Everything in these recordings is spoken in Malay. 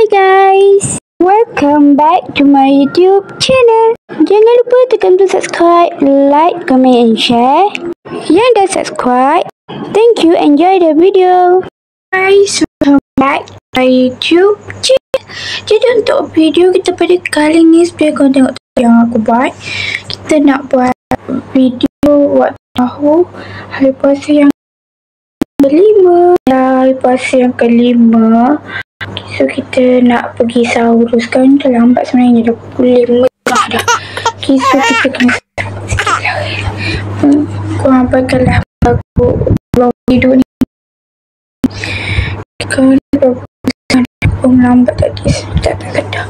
guys, welcome back to my YouTube channel. Jangan lupa tekan tu subscribe, like, comment and share. Yang dah subscribe, thank you, enjoy the video. Guys, welcome back to my YouTube channel. Jadi untuk video kita pada kali ni, seperti korang tengok yang aku buat, kita nak buat video waktu tahu hari puasa yang kelima. Hari puasa yang kelima, so kita nak pergi sahur sekarang. Dah lambat sebenarnya, dah pukul 5 dah. Okay, so kita kena sikit lah. Korang bagilah aku vlog hidup ni. Kalau pun lambat tadi, tak sedar.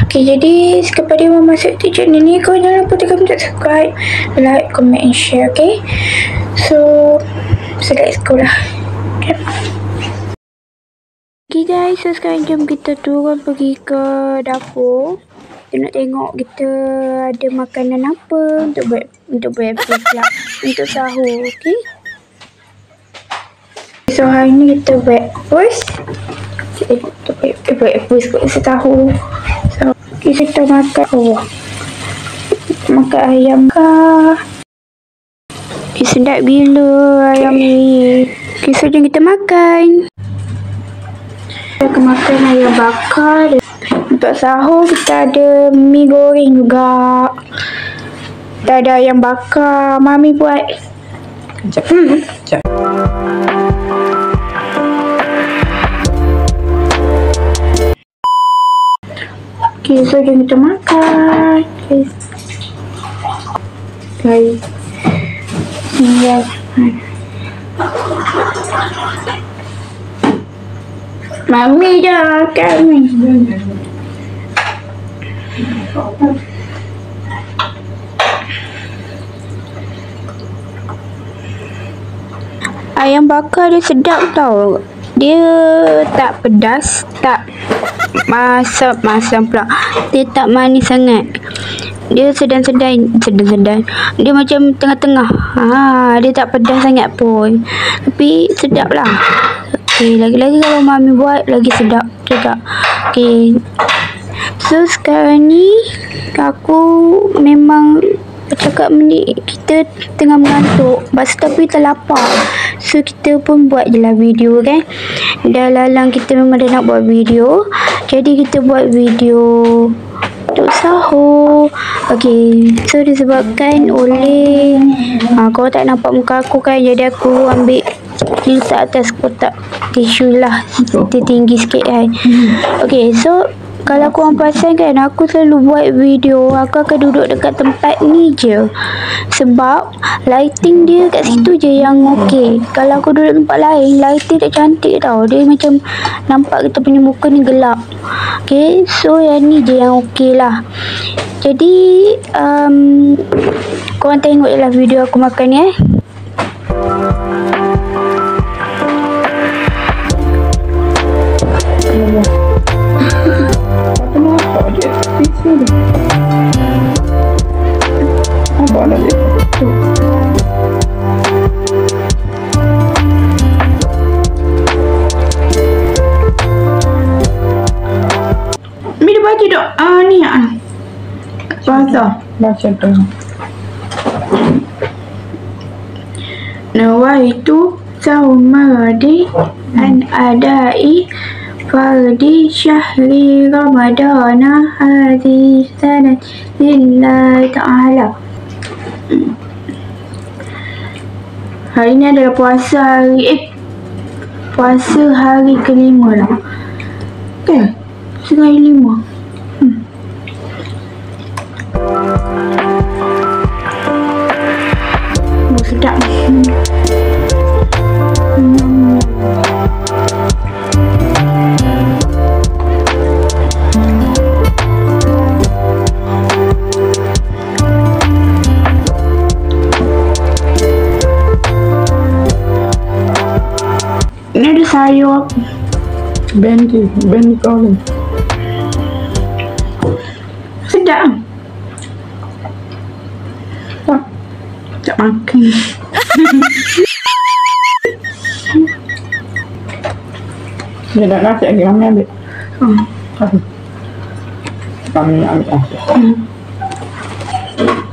Okay, jadi kepada yang masuk ke channel ni, korang jangan lupa tekan butang subscribe, like, comment and share. Okay, so let's go lah. Okay guys, so sekarang jom kita turun pergi ke dapur. Kita nak tengok kita ada makanan apa untuk breakfast lah, untuk sahur. Okay, so hari ni kita breakfast. Breakfast kot setahu. So kita makan makan ayam kah. Sedap gila ayam ni. Okay, so jom kita makan. Kita akan makan ayam bakar. Untuk sahur kita ada mi goreng juga. Kita ada ayam bakar. Mami buat. Sekejap. Okay, so jom kita makan. Okay. Tinggal. Mami dah makan ni. Ayam bakar dia sedap tau. Dia tak pedas, tak masam pula. Dia tak manis sangat. Dia sedang-sedang. Dia macam tengah-tengah. Dia tak pedas sangat pun, tapi sedap lah. Okay, lagi-lagi kalau mami buat lagi sedap juga. Okay, so sekarang ni aku memang cakap ni kita tengah mengantuk, tapi kita lapar. So kita pun buat je lah video kan. Dah lalang kita memang dah nak buat video, jadi kita buat video untuk sahur. Okay, so disebabkan oleh kau tak nampak muka aku kan, jadi aku ambil letak atas kotak tisu lah, dia tinggi sikit kan. Okay, so kalau korang perasan kan, aku selalu buat video, aku akan duduk dekat tempat ni je, sebab lighting dia kat situ je yang okey. Kalau aku duduk tempat lain, lighting tak cantik tau, dia macam nampak kita punya muka ni gelap. Okay, so yang ni je yang okey lah. Jadi korang tengok je lah video aku makan ni Apa nak dia? Mi dia baca dok. Ni baca tu. Nawaitu saumadi an adai fardi syahri ramadana hadhi sanat lillahi ta'ala. Hari ni adalah puasa hari kelima lah. Okay, hari 5. Sedap. Ini ada sayur bendi kau. Sedap. Tak makan. Dia nak nasi lagi, mami ambil. Kami ambil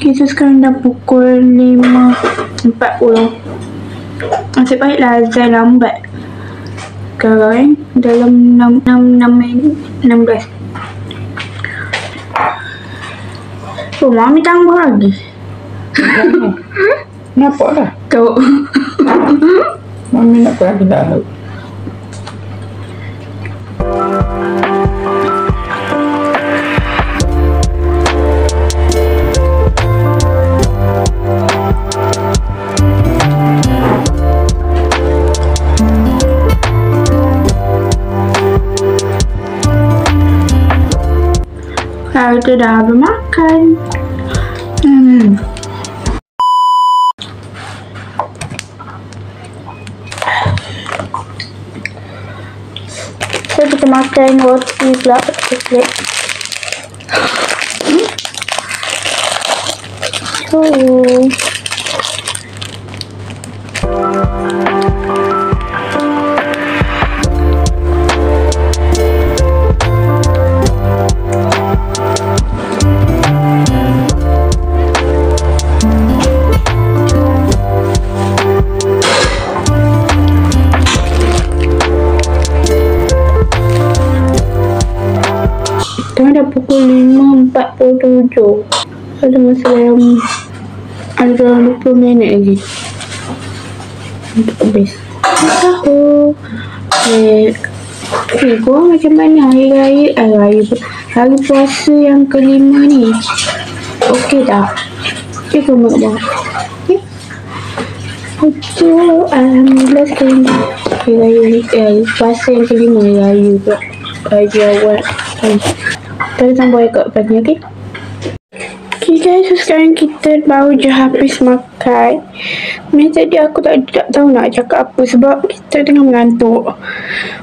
Okay, so sekarang dah pukul 5.40. Nasib baiklah azan lambat. Sekarang dalam 16. Oh, Mami tambah lagi. Nampak dah. Tahu. Mami nak pergi dah. Kita dah bermakan. So kita makan roti pula pakai plate. So dah pukul 5.47. Ada masa yang ada dalam 20 minit lagi untuk habis. Tahu. Korang macam mana hari puasa yang kelima ni? Okey tak? Cikgu mak buat. Okey, alhamdulillah sekarang hari puasa yang kelima, hari pula. Hari awal. Kita sambung ikut pagi, okey? Okay guys, so sekarang kita baru je habis makan. Sebenarnya tadi aku tak tahu nak cakap apa sebab kita tengah mengantuk.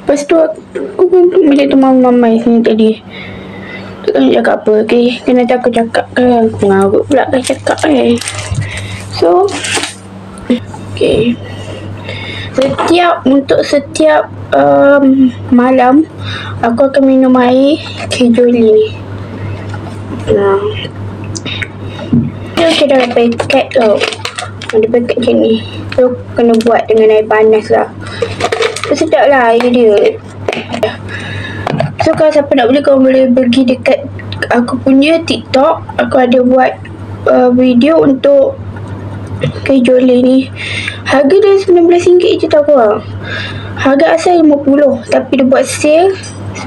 Lepas tu aku pun bila tu mamai sini tadi. Tak tahu nak cakap apa, okay? Kena nanti aku cakap kan, aku mengarut pula kan cakap kan. So, okay. Setiap malam aku akan minum air kejoli ni. Dia dalam paket tau. Ada paket macam ni. So kena buat dengan air panas lah. Sedap lah air dia. So kalau siapa nak beli, korang boleh pergi dekat aku punya TikTok. Aku ada buat video untuk kejoli ni. Harga dia RM19 je tau korang. Harga asal RM50, tapi dia buat sale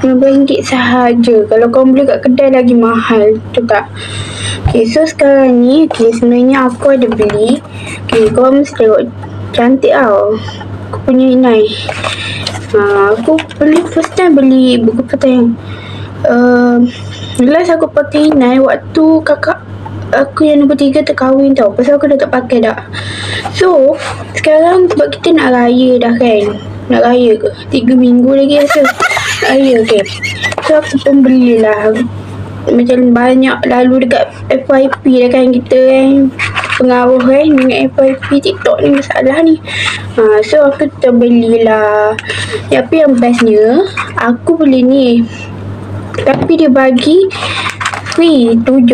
RM19 sahaja. Kalau korang beli kat kedai lagi mahal, betul tak? Okay, so sekarang ni sebenarnya aku ada beli. Okay, korang mesti tengok cantik tau aku punya inai. Aku beli first time beli buku petang. Last aku pakai inai waktu kakak aku yang nombor 3 terkahwin tau. Pasal aku dah tak pakai dah. So sekarang sebab kita nak raya dah kan. Nak raya ke? 3 minggu lagi rasa raya, okay. So aku pun belilah. Macam banyak lalu dekat FYP dah kan kita kan. Pengaruh kan dengan FYP TikTok ni masalah ni. So aku terbelilah. Tapi yang bestnya aku beli ni. Tapi dia bagi free 7.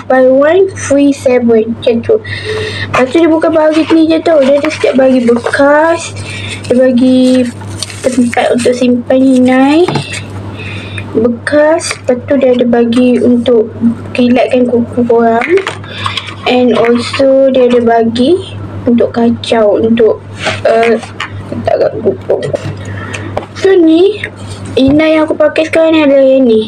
Buy one free 7 macam tu. Lepas tu dia bukan bagi ni je tau. Dia ada setiap bagi bekas. Dia bagi tempat untuk simpan inai bekas. Lepas tu dia ada bagi untuk kilatkan kuku korang. And also dia ada bagi untuk kacau, untuk letak kat kuku. So ni inai yang aku pakai sekarang ni adalah yang ni.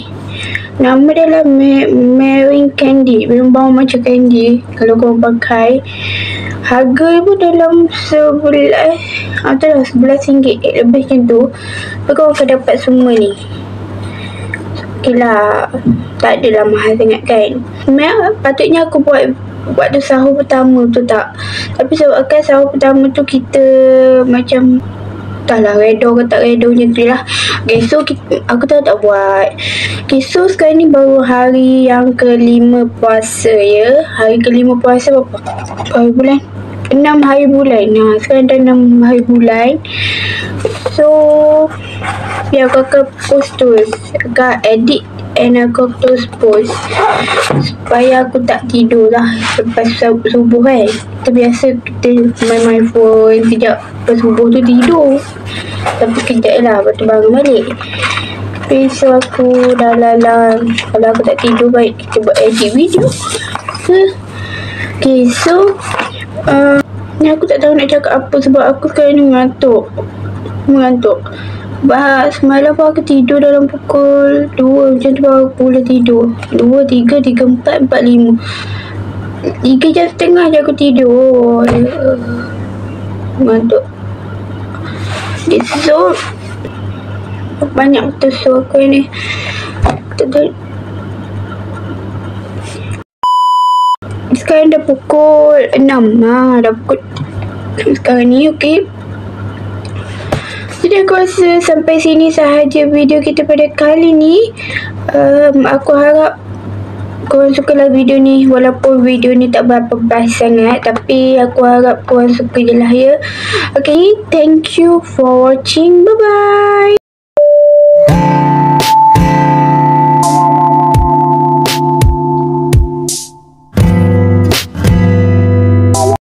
Nama dia lah Marine Candy. Memang bau macam candy kalau korang pakai. Harga pun dalam 11 atau RM11 lebih macam tu. Tapi korang akan dapat semua ni. Okay lah, tak adalah mahal sangat kan. Sebenarnya patutnya aku buat tu sahur pertama tu tak. Tapi sebabkan sahur pertama tu kita macam entahlah redor ke tak redor macam tu lah. Okay, so aku tak buat. Okay, so sekarang ni baru hari yang kelima puasa ya. Hari kelima puasa berapa? Hari bulan? 6 hari bulan. Sekarang dah 6 hari bulan. So biar kakak post terus. Kakak edit and aku terus post supaya aku tak tidur lah lepas subuh kan. Kita biasa kita main phone kejap lepas subuh tu tidur, tapi kejap lah lepas tu bangun balik. So aku dah lalang, kalau aku tak tidur baik kita buat edit video. Okay, so ni aku tak tahu nak cakap apa sebab aku sekarang ni mengantuk. Semalam pun aku tidur dalam pukul 2 macam tu baru aku boleh tidur. 2, 3, 3, 4, 4, 5 3 jam setengah je aku tidur. Mengantuk. So banyak betul so aku ni. Sekarang dah pukul 6. Dah pukul sekarang ni, okey. Jadi aku rasa sampai sini sahaja video kita pada kali ni. Aku harap korang sukalah video ni, walaupun video ni tak berapa best sangat, tapi aku harap korang suka je lah ya. Okay, thank you for watching. Bye bye.